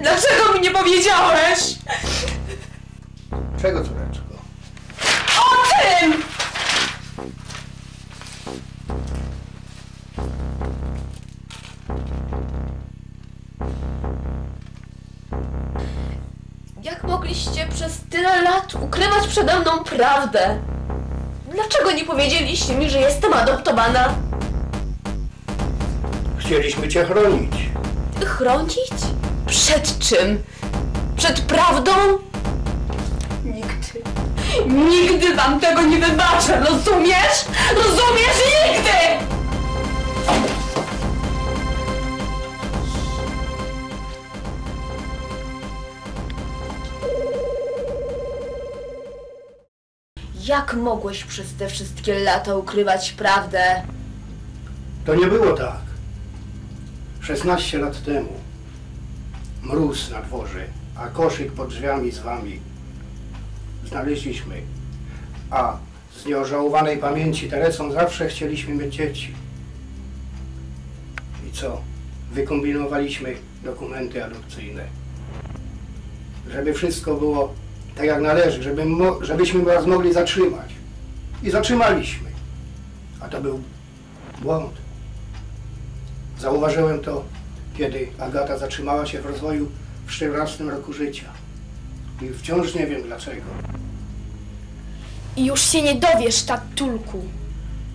Dlaczego mi nie powiedziałeś? Czego, córeczko? O tym! Jak mogliście przez tyle lat ukrywać przede mną prawdę? Dlaczego nie powiedzieliście mi, że jestem adoptowana? Chcieliśmy cię chronić. Chronić? Przed czym? Przed prawdą? Nigdy. Nigdy wam tego nie wybaczę, rozumiesz? Rozumiesz? Nigdy! Jak mogłeś przez te wszystkie lata ukrywać prawdę? To nie było tak. 16 lat temu. Mróz na dworze, a koszyk pod drzwiami z wami. Znaleźliśmy. A z nieożałowanej pamięci Teresą zawsze chcieliśmy mieć dzieci. I co? Wykombinowaliśmy dokumenty adopcyjne. Żeby wszystko było tak jak należy, żebyśmy was mogli zatrzymać. I zatrzymaliśmy. A to był błąd. Zauważyłem to, kiedy Agata zatrzymała się w rozwoju w 14 roku życia. I wciąż nie wiem dlaczego. I już się nie dowiesz, tatulku.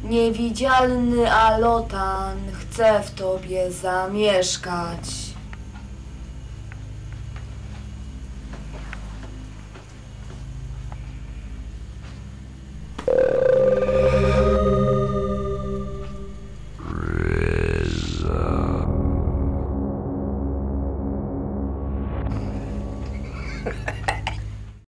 Niewidzialny Alotan chce w tobie zamieszkać.